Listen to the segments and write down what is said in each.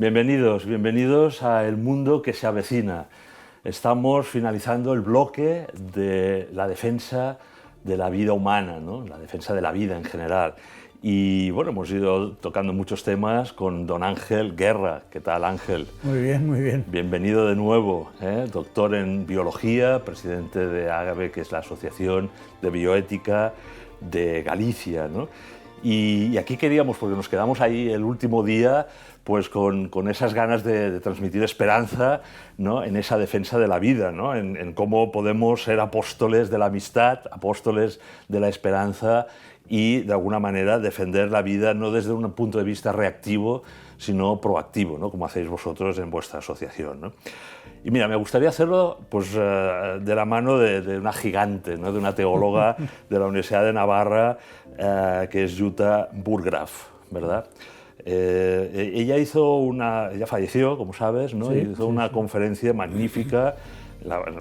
Bienvenidos, bienvenidos a El Mundo que se avecina. Estamos finalizando el bloque de la defensa de la vida humana, ¿no? La defensa de la vida en general. Y bueno, hemos ido tocando muchos temas con don Ángel Guerra. ¿Qué tal, Ángel? Muy bien, muy bien. Bienvenido de nuevo, doctor en biología, presidente de AGABE, que es la Asociación de Bioética de Galicia, ¿no? Y aquí queríamos, porque nos quedamos ahí el último día, pues con esas ganas de transmitir esperanza, ¿no? En esa defensa de la vida, ¿no? En cómo podemos ser apóstoles de la amistad, apóstoles de la esperanza y, de alguna manera, defender la vida no desde un punto de vista reactivo, sino proactivo, ¿no? Como hacéis vosotros en vuestra asociación, ¿no? Y mira, me gustaría hacerlo pues, de la mano de una gigante, ¿no? De una teóloga de la Universidad de Navarra, que es Jutta Burggraff, ¿verdad? Ella falleció, como sabes, ¿no? Sí, Hizo una conferencia magnífica,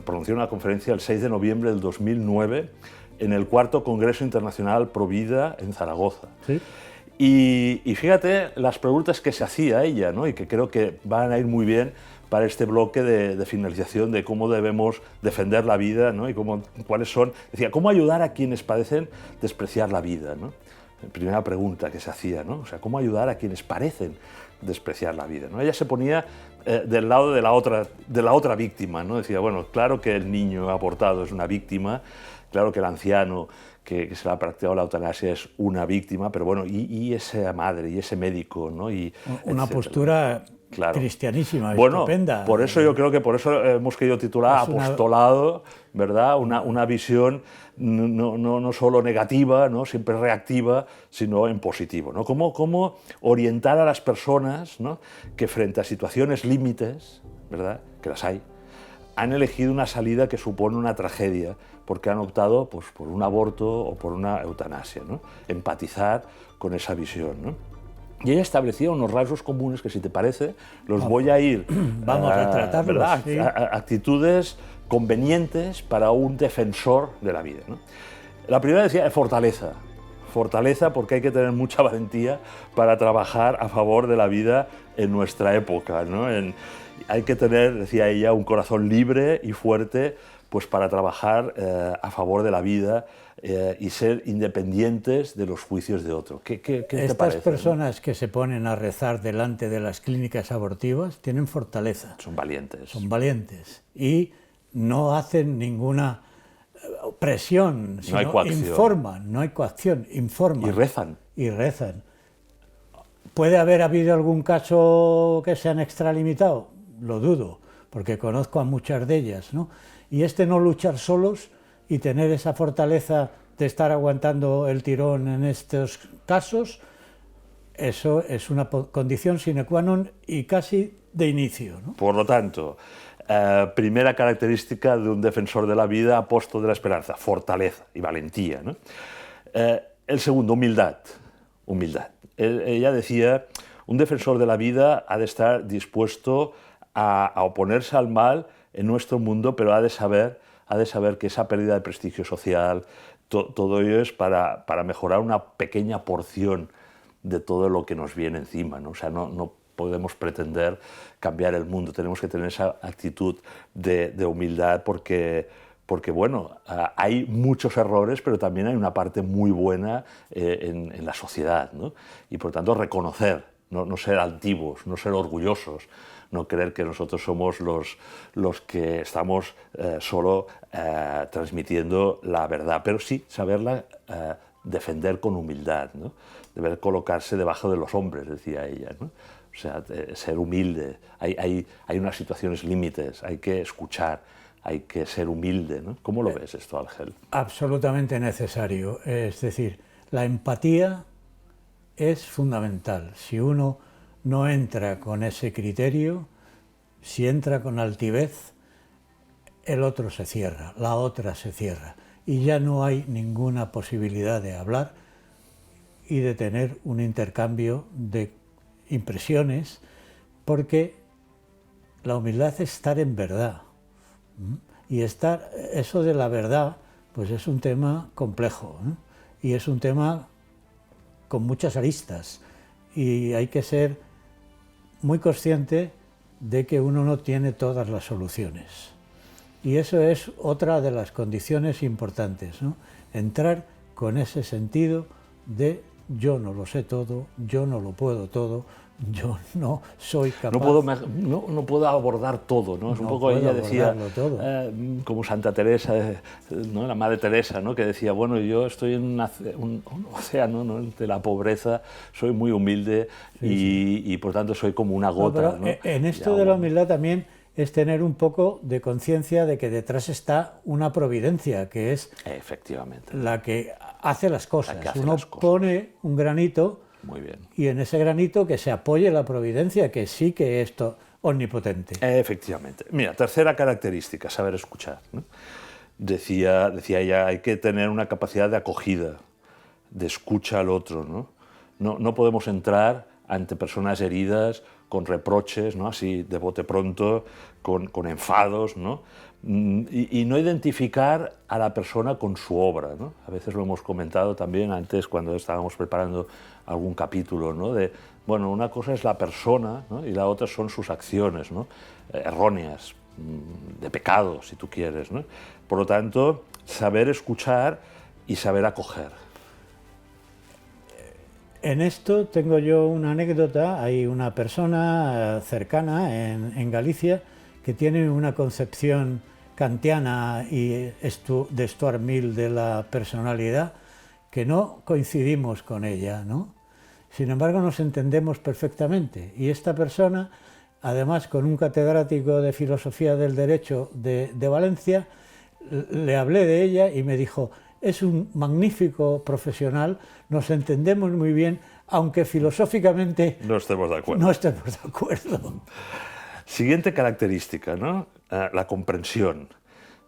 pronunció una conferencia el 6 de noviembre del 2009 en el cuarto Congreso Internacional Pro Vida en Zaragoza. Sí. Y fíjate las preguntas que se hacía ella, ¿no? Y que creo que van a ir muy bien para este bloque de finalización de cómo debemos defender la vida, ¿no? Y cuáles son, decía, cómo ayudar a quienes parecen despreciar la vida, ¿no? Primera pregunta que se hacía, ¿no? O sea, cómo ayudar a quienes parecen despreciar la vida, ¿no? Ella se ponía del lado de la otra víctima, ¿no? Decía, bueno, claro que el niño abortado es una víctima, claro que el anciano que se le ha practicado la eutanasia es una víctima, pero bueno, y esa madre y ese médico, ¿no? Y una etcétera. Claro. Cristianísima, bueno, estupenda. Por eso yo creo que por eso hemos querido titular Apostolado, ¿verdad? Una visión no solo negativa, ¿no? Siempre reactiva, sino en positivo, ¿no? Cómo orientar a las personas, ¿no? Que frente a situaciones límites, ¿verdad? Que las hay, han elegido una salida que supone una tragedia porque han optado pues, por un aborto o por una eutanasia, ¿no? Empatizar con esa visión, ¿no? Y ella establecía unos rasgos comunes que, si te parece, los voy a ir... Vamos a tratarlos, sí. Actitudes convenientes para un defensor de la vida, ¿no? La primera decía fortaleza. Fortaleza porque hay que tener mucha valentía para trabajar a favor de la vida en nuestra época, ¿no? Hay que tener, decía ella, un corazón libre y fuerte pues para trabajar a favor de la vida y ser independientes de los juicios de otro. ¿Qué te parece? Estas personas, ¿no?, que se ponen a rezar delante de las clínicas abortivas tienen fortaleza. Son valientes. Son valientes y no hacen ninguna presión, sino no hay coacción. Informan, no hay coacción, informan. Y rezan. Y rezan. ¿Puede haber habido algún caso que se han extralimitado? Lo dudo, porque conozco a muchas de ellas, ¿no? Y no luchar solos y tener esa fortaleza de estar aguantando el tirón en estos casos, eso es una condición sine qua non y casi de inicio, ¿no? Por lo tanto, primera característica de un defensor de la vida, apóstol de la esperanza, fortaleza y valentía, ¿no? El segundo, humildad. Ella decía, un defensor de la vida ha de estar dispuesto a oponerse al mal en nuestro mundo, pero ha de saber que esa pérdida de prestigio social, todo ello es para mejorar una pequeña porción de todo lo que nos viene encima, ¿no? O sea, no podemos pretender cambiar el mundo, tenemos que tener esa actitud de humildad porque bueno, hay muchos errores, pero también hay una parte muy buena en la sociedad, ¿no? Y por tanto reconocer, no ser altivos, no ser orgullosos, no creer que nosotros somos los que estamos solo transmitiendo la verdad, pero sí saberla defender con humildad, ¿no? Deber colocarse debajo de los hombres, decía ella, ¿no? O sea, ser humilde. Hay unas situaciones límites, hay que escuchar, hay que ser humilde, ¿no? ¿Cómo lo ves esto, Ángel? Absolutamente necesario. Es decir, la empatía es fundamental. Si uno no entra con ese criterio, si entra con altivez, el otro se cierra, la otra se cierra, y ya no hay ninguna posibilidad de hablar y de tener un intercambio de impresiones, porque la humildad es estar en verdad. Y eso de la verdad, pues es un tema complejo, ¿no? Y es un tema con muchas aristas, y hay que ser muy consciente de que uno no tiene todas las soluciones. Y eso es otra de las condiciones importantes, ¿no? Entrar con ese sentido de yo no lo sé todo, yo no lo puedo todo, yo no soy capaz. No puedo abordar todo, ¿no? Es un poco, ella decía, como Santa Teresa, ¿no? La Madre Teresa, ¿no? Que decía, bueno, yo estoy en un océano, ¿no? De la pobreza, soy muy humilde y por tanto soy como una gota. No, en esto de la humildad también es tener un poco de conciencia de que detrás está una providencia, que es efectivamente la que hace las cosas. Uno pone un granito, muy bien, y en ese granito que se apoye la providencia, que sí que es omnipotente. Efectivamente. Mira, tercera característica, saber escuchar, ¿no? Decía ella, hay que tener una capacidad de acogida, de escucha al otro, ¿no? No podemos entrar ante personas heridas con reproches, ¿no? Así de bote pronto, con enfados, ¿no? Y no identificar a la persona con su obra, ¿no? A veces lo hemos comentado también antes cuando estábamos preparando algún capítulo, ¿no? De, bueno, una cosa es la persona, ¿no? Y la otra son sus acciones, ¿no? Erróneas, de pecado, si tú quieres, ¿no? Por lo tanto, saber escuchar y saber acoger. En esto tengo yo una anécdota. Hay una persona cercana en Galicia que tiene una concepción kantiana y de Stuart Mill de la personalidad que no coincidimos con ella, ¿no? Sin embargo, nos entendemos perfectamente. Y esta persona, además con un catedrático de Filosofía del Derecho de Valencia, le hablé de ella y me dijo, es un magnífico profesional, nos entendemos muy bien, aunque filosóficamente no estemos de acuerdo. No estemos de acuerdo. Siguiente característica, ¿no? La comprensión.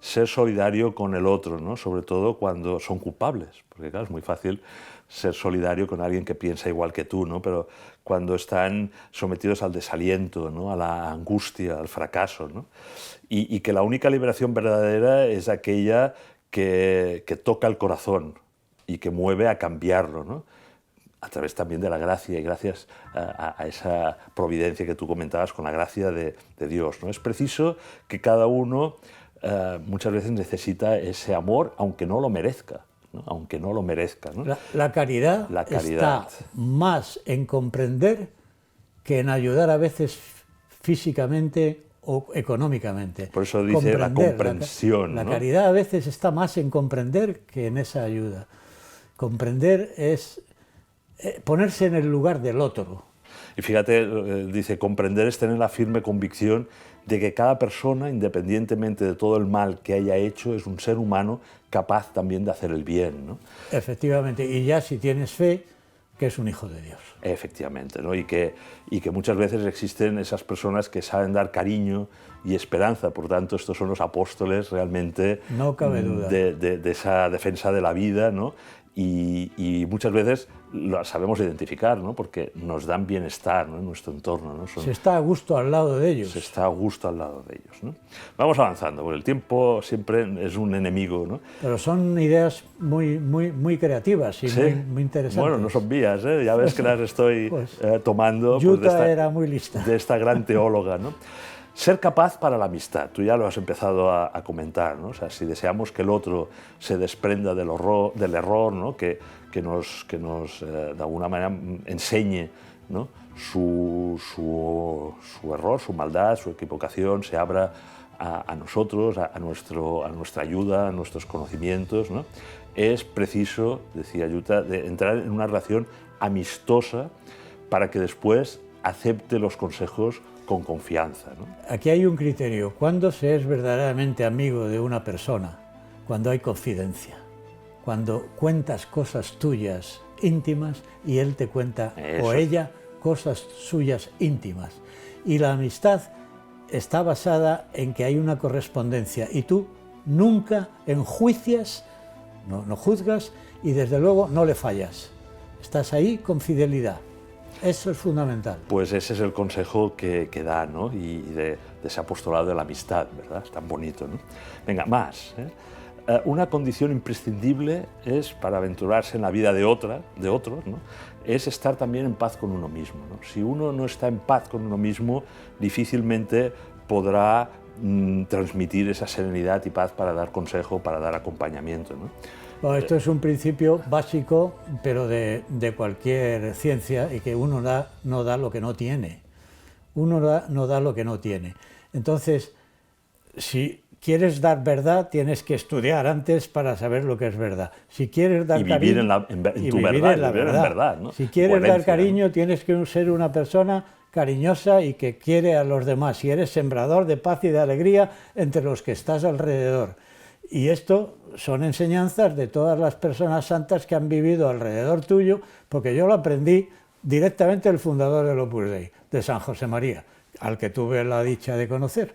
Ser solidario con el otro, ¿no? Sobre todo cuando son culpables, porque claro, es muy fácil ser solidario con alguien que piensa igual que tú, ¿no? Pero cuando están sometidos al desaliento, ¿no? A la angustia, al fracaso, ¿no? Y que la única liberación verdadera es aquella que toca el corazón y que mueve a cambiarlo, ¿no? A través también de la gracia, y gracias a esa providencia que tú comentabas con la gracia de Dios, ¿no? Es preciso que cada uno muchas veces necesita ese amor, aunque no lo merezca, ¿no? Aunque no lo merezca, ¿no? La caridad está más en comprender que en ayudar a veces físicamente o económicamente. Por eso dice la comprensión. La caridad a veces está más en comprender que en esa ayuda. Comprender es ponerse en el lugar del otro. Y fíjate, dice, comprender es tener la firme convicción de que cada persona, independientemente de todo el mal que haya hecho, es un ser humano capaz también de hacer el bien, ¿no? Efectivamente, y ya si tienes fe, que es un hijo de Dios. Efectivamente, ¿no? Y que muchas veces existen esas personas que saben dar cariño y esperanza, por tanto estos son los apóstoles realmente, no cabe duda, de esa defensa de la vida, ¿no? Y muchas veces lo sabemos identificar, ¿no? Porque nos dan bienestar, ¿no? En nuestro entorno, ¿no? Se está a gusto al lado de ellos. Se está a gusto al lado de ellos, ¿no? Vamos avanzando, porque el tiempo siempre es un enemigo, ¿no? Pero son ideas muy creativas y sí, muy interesantes. Bueno, no son mías, ¿eh? Ya ves que las estoy tomando Yuta era muy lista. De esta gran teóloga, ¿no? Ser capaz para la amistad, tú ya lo has empezado a comentar, ¿no? O sea, si deseamos que el otro se desprenda del error, ¿no? que nos de alguna manera enseñe, ¿no? su error, su maldad, su equivocación, se abra a nosotros, a nuestra ayuda, a nuestros conocimientos, ¿no? Es preciso, decía Yuta, de entrar en una relación amistosa para que después acepte los consejos con confianza, ¿no? Aquí hay un criterio. ¿Cuándo se es verdaderamente amigo de una persona? Cuando hay confidencia. Cuando cuentas cosas tuyas íntimas y él te cuenta, o ella, cosas suyas íntimas. Y la amistad está basada en que hay una correspondencia y tú nunca enjuicias, no juzgas y desde luego no le fallas. Estás ahí con fidelidad. Eso es fundamental. Pues ese es el consejo que da, ¿no? Y de ese apostolado de la amistad, ¿verdad? Es tan bonito, ¿no? Venga, más, ¿eh? Una condición imprescindible es, para aventurarse en la vida de otros, ¿no? es estar también en paz con uno mismo, ¿no? Si uno no está en paz con uno mismo, difícilmente podrá transmitir esa serenidad y paz para dar consejo, para dar acompañamiento, ¿no? Bueno, esto es un principio básico, pero de cualquier ciencia, y que uno no da lo que no tiene. Uno no da lo que no tiene. Entonces, si quieres dar verdad, tienes que estudiar antes para saber lo que es verdad. Si quieres dar y vivir cariño, en tu verdad, vivir en verdad, ¿no? Si quieres Coherencia, dar cariño, ¿no? tienes que ser una persona cariñosa y que quiere a los demás, y eres sembrador de paz y de alegría entre los que estás alrededor. Y esto son enseñanzas de todas las personas santas que han vivido alrededor tuyo, porque yo lo aprendí directamente del fundador del Opus Dei, de San José María, al que tuve la dicha de conocer.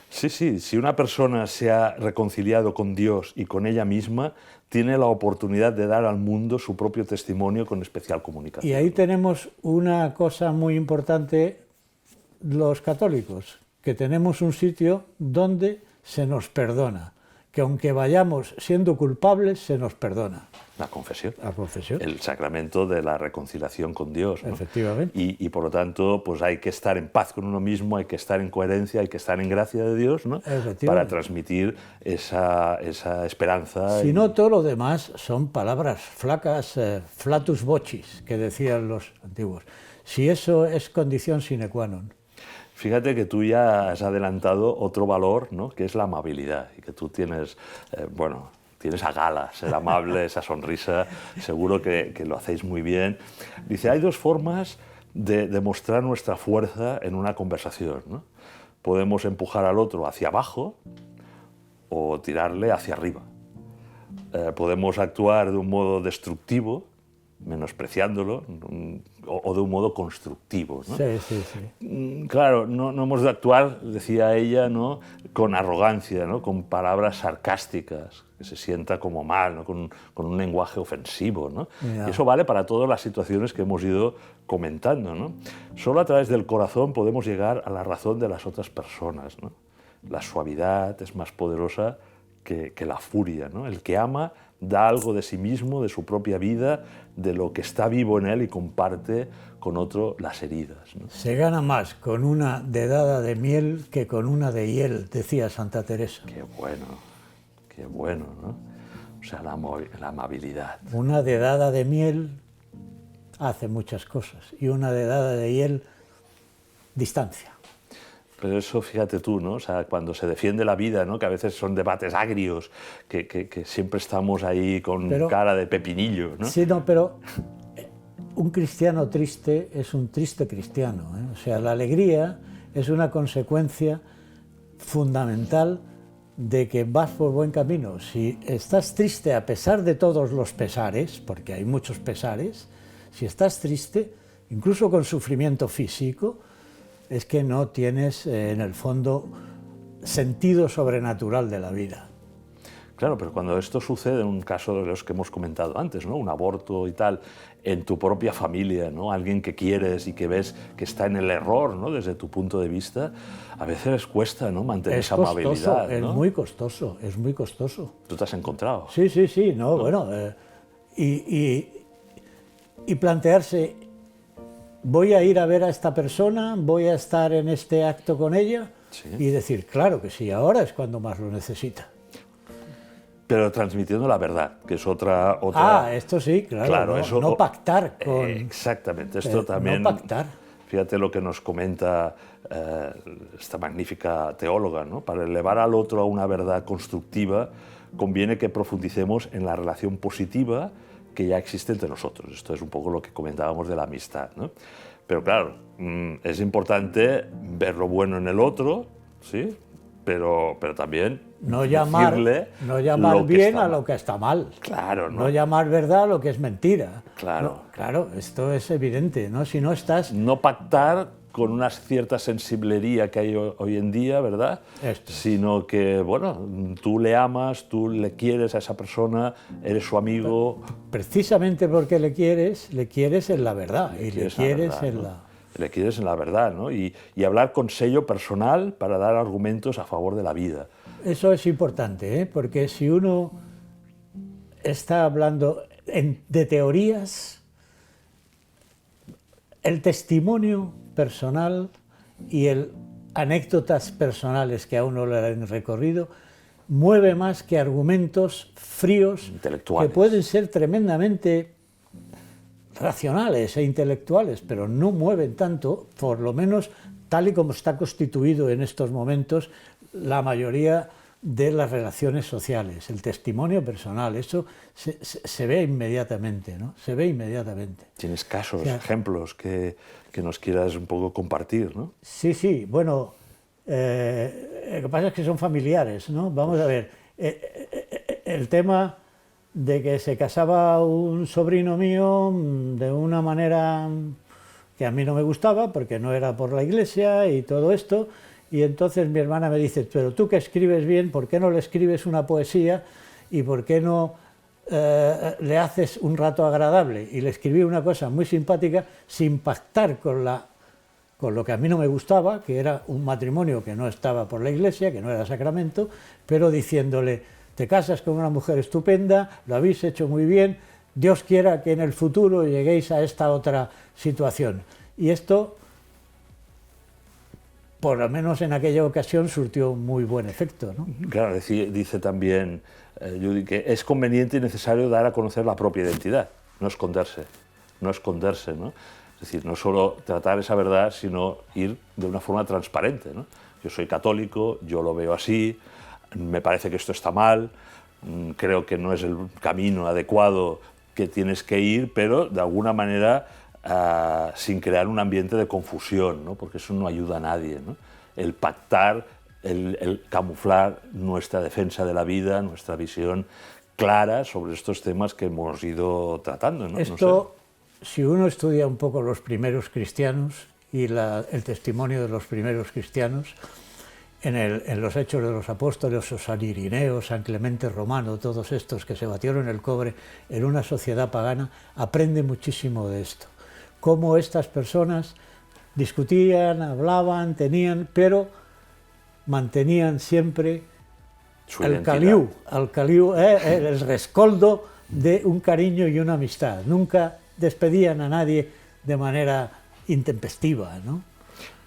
Sí, sí, si una persona se ha reconciliado con Dios y con ella misma, tiene la oportunidad de dar al mundo su propio testimonio con especial comunicación. Y ahí tenemos una cosa muy importante los católicos, que tenemos un sitio donde se nos perdona, que aunque vayamos siendo culpables, se nos perdona. La confesión. La confesión. El sacramento de la reconciliación con Dios, ¿no? Efectivamente. Y por lo tanto, pues hay que estar en paz con uno mismo, hay que estar en coherencia, hay que estar en gracia de Dios, ¿no? Para transmitir esa esperanza. Si no, todo lo demás son palabras flacas, flatus vocis, que decían los antiguos. Si eso es condición sine qua non. Fíjate que tú ya has adelantado otro valor, ¿no? Que es la amabilidad, y que tú tienes, tienes a gala ser amable, esa sonrisa, seguro que lo hacéis muy bien. Dice, hay dos formas de demostrar nuestra fuerza en una conversación, ¿no? Podemos empujar al otro hacia abajo o tirarle hacia arriba. Podemos actuar de un modo destructivo, menospreciándolo, o de un modo constructivo, ¿no? Sí, sí, sí. Claro, no hemos de actuar, decía ella, ¿no? Con arrogancia, ¿no? Con palabras sarcásticas, que se sienta como mal, ¿no? Con un lenguaje ofensivo, ¿no? Y eso vale para todas las situaciones que hemos ido comentando, ¿no? Solo a través del corazón podemos llegar a la razón de las otras personas, ¿no? La suavidad es más poderosa que la furia, ¿no? El que ama da algo de sí mismo, de su propia vida, de lo que está vivo en él y comparte con otro las heridas, ¿no? Se gana más con una dedada de miel que con una de hiel, decía Santa Teresa. Qué bueno, ¿no? O sea, la amabilidad. Una dedada de miel hace muchas cosas y una dedada de hiel, distancia. Pero eso, fíjate tú, ¿no? O sea, cuando se defiende la vida, ¿no? Que a veces son debates agrios, que siempre estamos ahí con cara de pepinillo, ¿no? Sí, no, pero un cristiano triste es un triste cristiano, ¿eh? O sea, la alegría es una consecuencia fundamental de que vas por buen camino. Si estás triste a pesar de todos los pesares, porque hay muchos pesares, si estás triste, incluso con sufrimiento físico, es que no tienes, en el fondo, sentido sobrenatural de la vida. Claro, pero cuando esto sucede, en un caso de los que hemos comentado antes, ¿no? Un aborto y tal, en tu propia familia, ¿no? Alguien que quieres y que ves que está en el error, ¿no? Desde tu punto de vista, a veces cuesta, ¿no? Mantener esa amabilidad, ¿no? Es muy costoso, es muy costoso. ¿Tú te has encontrado? Sí, sí, sí, no, bueno, y plantearse, voy a ir a ver a esta persona, voy a estar en este acto con ella, sí. Y decir, claro que sí, ahora es cuando más lo necesita. Pero transmitiendo la verdad, que es otra... Esto sí, claro, eso, no pactar con... Exactamente, esto también... No pactar. Fíjate lo que nos comenta esta magnífica teóloga, ¿no? Para elevar al otro a una verdad constructiva, conviene que profundicemos en la relación positiva que ya existe entre nosotros. Esto es un poco lo que comentábamos de la amistad, ¿no? Pero claro, es importante ver lo bueno en el otro, ¿sí? Pero también no llamar bien a lo que está mal. Claro, ¿no? No llamar verdad a lo que es mentira. Claro. No, claro, esto es evidente, ¿no? Si no estás... No pactar con una cierta sensiblería que hay hoy en día, ¿verdad? Sino que, bueno, tú le amas, tú le quieres a esa persona, eres su amigo. Precisamente porque le quieres en la verdad. Y le quieres en la... Le quieres en la verdad, ¿no? Y hablar con sello personal para dar argumentos a favor de la vida. Eso es importante, ¿eh? Porque si uno está hablando de teorías, el testimonio personal y el anécdotas personales que a uno le han recorrido mueve más que argumentos fríos que pueden ser tremendamente racionales e intelectuales, pero no mueven tanto, por lo menos tal y como está constituido en estos momentos la mayoría de las relaciones sociales, el testimonio personal, eso se ve inmediatamente, ¿no? Se ve inmediatamente. Tienes casos, ejemplos que nos quieras un poco compartir, ¿no? Sí, sí, bueno, lo que pasa es que son familiares, ¿no? Vamos a ver, el tema de que se casaba un sobrino mío de una manera que a mí no me gustaba, porque no era por la iglesia y todo esto, y entonces mi hermana me dice, pero tú que escribes bien, ¿por qué no le escribes una poesía y por qué no le haces un rato agradable? Y le escribí una cosa muy simpática, sin pactar con lo que a mí no me gustaba, que era un matrimonio que no estaba por la iglesia, que no era sacramento, pero diciéndole, te casas con una mujer estupenda, lo habéis hecho muy bien, Dios quiera que en el futuro lleguéis a esta otra situación. Y esto, por lo menos en aquella ocasión, surtió muy buen efecto, ¿no? Claro, dice también Judy que es conveniente y necesario dar a conocer la propia identidad, no esconderse, ¿no? Es decir, no solo tratar esa verdad, sino ir de una forma transparente, ¿no? Yo soy católico, yo lo veo así, me parece que esto está mal, creo que no es el camino adecuado que tienes que ir, pero de alguna manera sin crear un ambiente de confusión, ¿no? Porque eso no ayuda a nadie, ¿no? El pactar, el camuflar nuestra defensa de la vida, nuestra visión clara sobre estos temas que hemos ido tratando, ¿no? Esto, no sé. Si uno estudia un poco los primeros cristianos y el testimonio de los primeros cristianos, en los Hechos de los Apóstoles, o San Irineo, San Clemente Romano, todos estos que se batieron el cobre en una sociedad pagana, aprende muchísimo de esto. Cómo estas personas discutían, hablaban, pero mantenían siempre el caliú, el rescoldo de un cariño y una amistad. Nunca despedían a nadie de manera intempestiva, ¿no?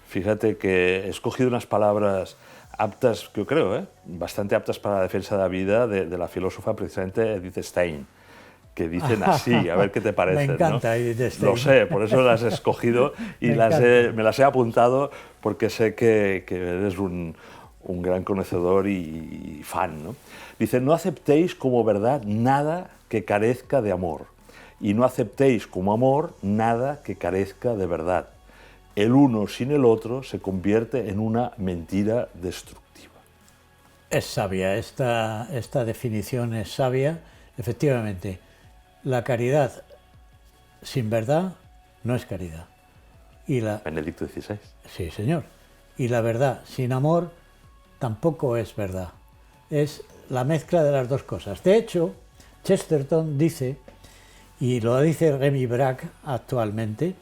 Fíjate que he escogido unas palabras aptas, que yo creo, bastante aptas para la defensa de la vida de la filósofa precisamente Edith Stein, que dicen así, a ver qué te parece. Me encanta, ¿no? Edith Stein. Lo sé, por eso las he escogido y me las he apuntado porque sé que eres un gran conocedor y fan, ¿no? Dice, no aceptéis como verdad nada que carezca de amor y no aceptéis como amor nada que carezca de verdad. El uno sin el otro se convierte en una mentira destructiva. Es sabia, esta definición es sabia. Efectivamente, la caridad sin verdad no es caridad. Benedicto XVI. Sí, señor. Y la verdad sin amor tampoco es verdad. Es la mezcla de las dos cosas. De hecho, Chesterton dice, y lo dice Remy Braque actualmente,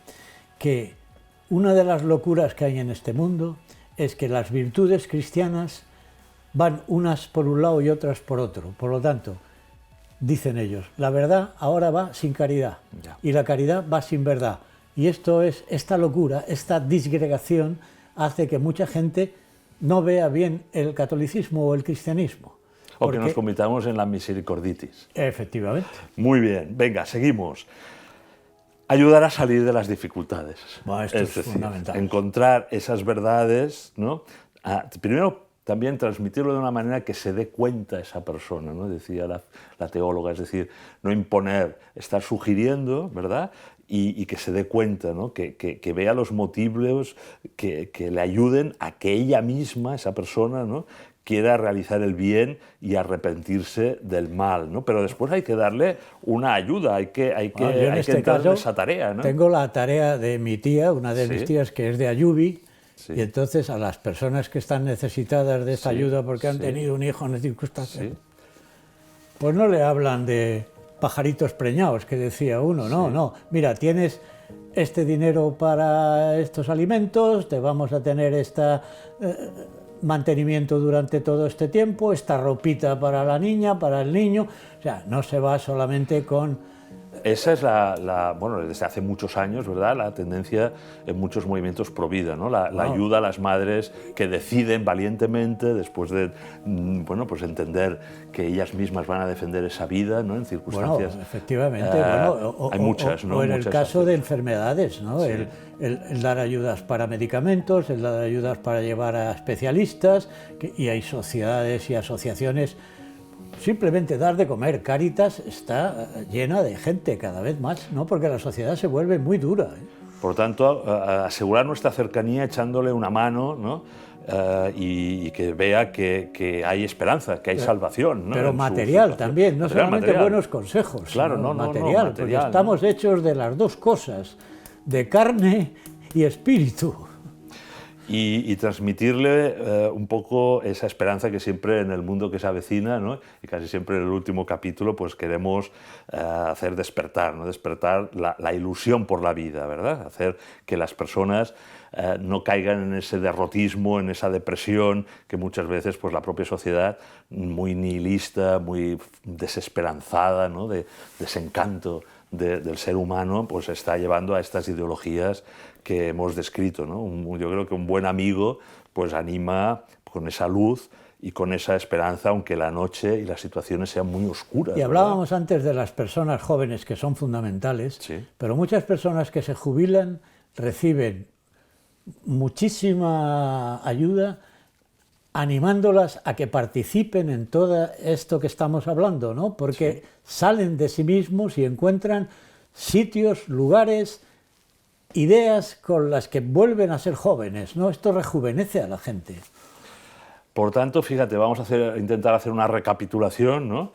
que una de las locuras que hay en este mundo es que las virtudes cristianas van unas por un lado y otras por otro. Por lo tanto, dicen ellos, la verdad ahora va sin caridad y la caridad va sin verdad. Y esta locura, esta disgregación hace que mucha gente no vea bien el catolicismo o el cristianismo. O que nos convirtamos en la misericorditis. Efectivamente. Muy bien, venga, seguimos. Ayudar a salir de las dificultades. Bueno, esto es fundamental. Encontrar esas verdades, ¿no? Primero, también transmitirlo de una manera que se dé cuenta esa persona, ¿no? Decía la teóloga, es decir, no imponer, estar sugiriendo, ¿verdad? Y que se dé cuenta, ¿no? Que vea los motivos que le ayuden a que ella misma, esa persona, ¿no? Quiera realizar el bien y arrepentirse del mal, ¿no? Pero después hay que darle una ayuda, hay que entrar en esa tarea, ¿no? Tengo la tarea de mi tía, una de mis tías que es de Ayubi, y entonces a las personas que están necesitadas de esta ayuda porque han tenido un hijo en circunstancias, pues no le hablan de pajaritos preñados, que decía uno, no, mira, tienes este dinero para estos alimentos, te vamos a tener mantenimiento durante todo este tiempo, esta ropita para la niña, para el niño, o sea, no se va solamente con Esa es bueno, desde hace muchos años, ¿verdad?, la tendencia en muchos movimientos pro vida, ¿no? La ayuda a las madres que deciden valientemente, después de, bueno, pues entender que ellas mismas van a defender esa vida, ¿no?, en circunstancias... Bueno, efectivamente, hay muchas, ¿no? O en el Muchas caso de acciones. enfermedades, ¿no? Sí. El dar ayudas para medicamentos, el dar ayudas para llevar a especialistas, y hay sociedades y asociaciones. Simplemente dar de comer. Cáritas está llena de gente cada vez más, ¿no? Porque la sociedad se vuelve muy dura, ¿eh? Por tanto, asegurar nuestra cercanía echándole una mano, ¿no? Y que vea que hay esperanza, que hay salvación, ¿no? Pero en su material situación. también, no Material, solamente material. buenos consejos, Claro, sino no, material, porque material, estamos ¿no? hechos de las dos cosas, de carne y espíritu. Y transmitirle un poco esa esperanza que siempre en el mundo que se avecina, ¿no? Y casi siempre en el último capítulo pues queremos hacer despertar, ¿no? Despertar la ilusión por la vida, ¿verdad? Hacer que las personas no caigan en ese derrotismo, en esa depresión que muchas veces pues la propia sociedad, muy nihilista, muy desesperanzada, ¿no? De desencanto del ser humano, pues está llevando a estas ideologías que hemos descrito, ¿no? Yo creo que un buen amigo pues anima con esa luz y con esa esperanza, aunque la noche y las situaciones sean muy oscuras. Y hablábamos antes de las personas jóvenes, que son fundamentales, Sí. pero muchas personas que se jubilan reciben muchísima ayuda animándolas a que participen en todo esto que estamos hablando, ¿no? Porque salen de sí mismos y encuentran sitios, lugares, ideas con las que vuelven a ser jóvenes, ¿no? Esto rejuvenece a la gente. Por tanto, fíjate, vamos a intentar hacer una recapitulación, ¿no?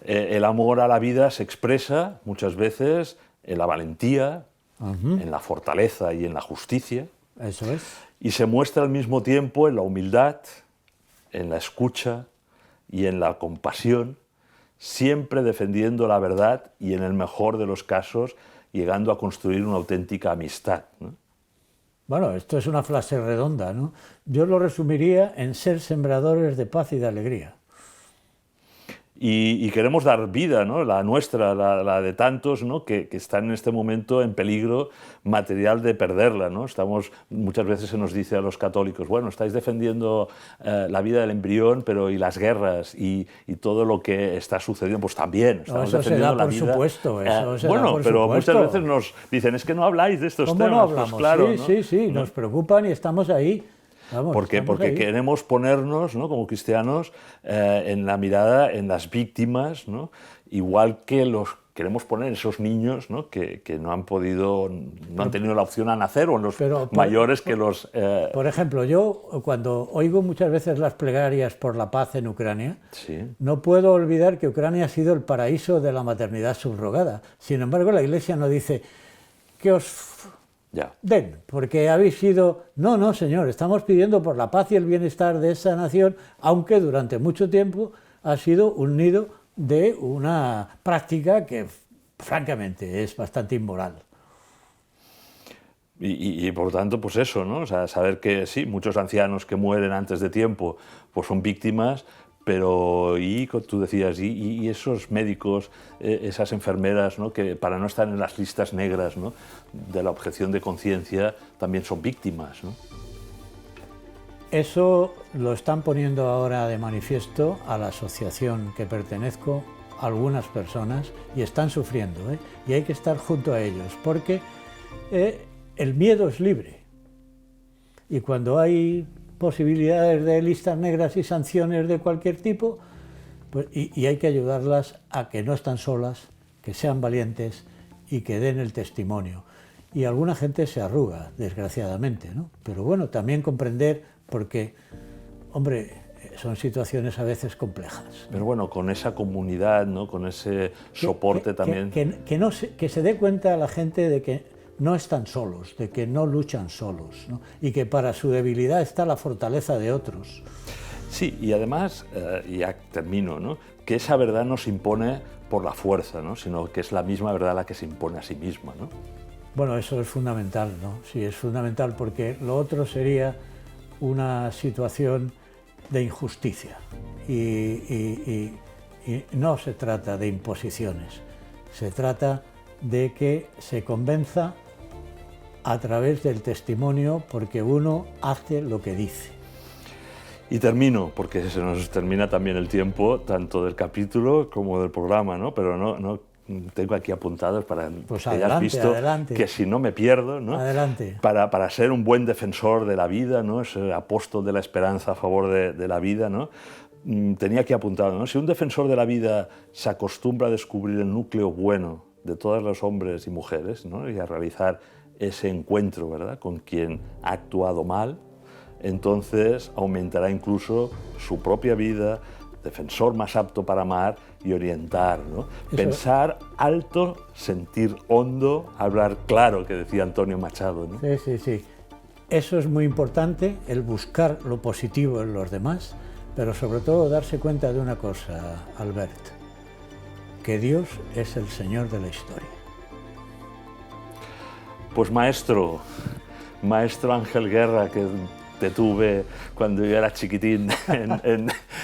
El amor a la vida se expresa muchas veces en la valentía, en la fortaleza y en la justicia. Eso es. Y se muestra al mismo tiempo en la humildad, en la escucha y en la compasión, siempre defendiendo la verdad y, en el mejor de los casos, llegando a construir una auténtica amistad, ¿no? Bueno, esto es una frase redonda, ¿no? Yo lo resumiría en ser sembradores de paz y de alegría. Y queremos dar vida, ¿no? La nuestra, la de tantos, ¿no? que están en este momento en peligro material de perderla, ¿no? Muchas veces se nos dice a los católicos, bueno, estáis defendiendo la vida del embrión, pero ¿y las guerras y todo lo que está sucediendo? Pues también estamos defendiendo la vida. Eso se da por supuesto, eso se da bueno, por pero supuesto. muchas veces nos dicen, es que no habláis de estos temas. ¿Cómo no hablamos? Pues claro, sí, ¿no? sí, sí, nos preocupan y estamos ahí. Vamos, Porque ahí. queremos ponernos, ¿no? Como cristianos en la mirada en las víctimas, ¿no? Igual que queremos poner esos niños, ¿no? que no han podido, no han tenido la opción a nacer, o en los mayores que los... Por ejemplo, yo cuando oigo muchas veces las plegarias por la paz en Ucrania, Sí. no puedo olvidar que Ucrania ha sido el paraíso de la maternidad subrogada. Sin embargo, la Iglesia no dice que os Ya. den, porque habéis sido... No, no, señor, estamos pidiendo por la paz y el bienestar de esa nación, aunque durante mucho tiempo ha sido un nido de una práctica que, francamente, es bastante inmoral. Y por tanto, pues eso, ¿no? O sea, saber que sí, muchos ancianos que mueren antes de tiempo pues son víctimas, pero tú decías, y esos médicos, esas enfermeras, ¿no? Que para no estar en las listas negras, ¿no? de la objeción de conciencia, también son víctimas, ¿no? Eso lo están poniendo ahora de manifiesto a la asociación que pertenezco, algunas personas, y están sufriendo, ¿eh? Y hay que estar junto a ellos, porque el miedo es libre. Y cuando hay posibilidades de listas negras y sanciones de cualquier tipo, pues, y hay que ayudarlas a que no están solas, que sean valientes y que den el testimonio. Y alguna gente se arruga, desgraciadamente, ¿no? Pero bueno, también comprender, porque, hombre, son situaciones a veces complejas, ¿no? Pero bueno, con esa comunidad, ¿no? Con ese soporte también... Que se dé cuenta la gente de que no están solos, de que no luchan solos, ¿no? Y que para su debilidad está la fortaleza de otros. Sí, y además, ya termino, ¿no? Que esa verdad no se impone por la fuerza, ¿no? Sino que es la misma verdad la que se impone a sí misma, ¿no? Bueno, eso es fundamental, ¿no? Sí, es fundamental, porque lo otro sería una situación de injusticia. Y no se trata de imposiciones, se trata de que se convenza a través del testimonio, porque uno hace lo que dice. Y termino, porque se nos termina también el tiempo, tanto del capítulo como del programa, ¿no? Pero no tengo aquí apuntados para Pues que adelante, hayas visto adelante. que si no me pierdo, ¿no? Adelante. Para ser un buen defensor de la vida, ¿no? Ese apóstol de la esperanza a favor de la vida, ¿no? Tenía aquí apuntado, ¿no? Si un defensor de la vida se acostumbra a descubrir el núcleo bueno de todos los hombres y mujeres, ¿no? Y a realizar ese encuentro, ¿verdad?, con quien ha actuado mal, entonces aumentará incluso su propia vida, defensor más apto para amar y orientar, ¿no? Pensar alto, sentir hondo, hablar claro, que decía Antonio Machado, ¿no? Sí, sí, sí. Eso es muy importante, el buscar lo positivo en los demás, pero sobre todo darse cuenta de una cosa, Albert, que Dios es el Señor de la historia. Pues maestro Ángel Guerra, que te tuve cuando yo era chiquitín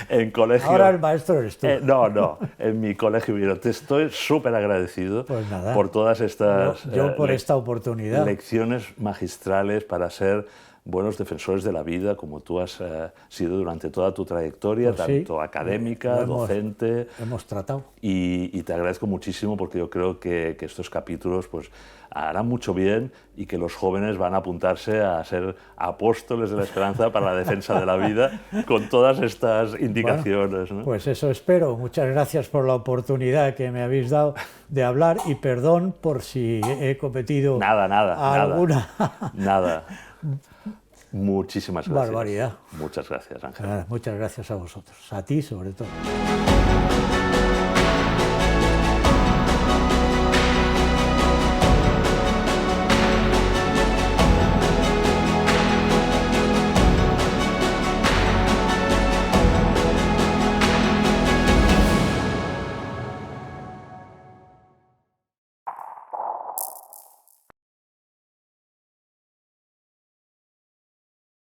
en colegio. Ahora el maestro eres tú. No, en mi colegio. Mira, te estoy súper agradecido por todas estas yo por esta oportunidad. Lecciones magistrales para ser buenos defensores de la vida, como tú has sido durante toda tu trayectoria, pues tanto sí, académica, docente. Hemos tratado. Y te agradezco muchísimo, porque yo creo que estos capítulos pues, harán mucho bien, y que los jóvenes van a apuntarse a ser apóstoles de la esperanza para la defensa de la vida con todas estas indicaciones. Bueno, ¿no? pues eso espero. Muchas gracias por la oportunidad que me habéis dado de hablar, y perdón por si he cometido alguna... Nada. Muchísimas gracias. Barbaridad. Muchas gracias, Ángel. Muchas gracias a vosotros, a ti sobre todo.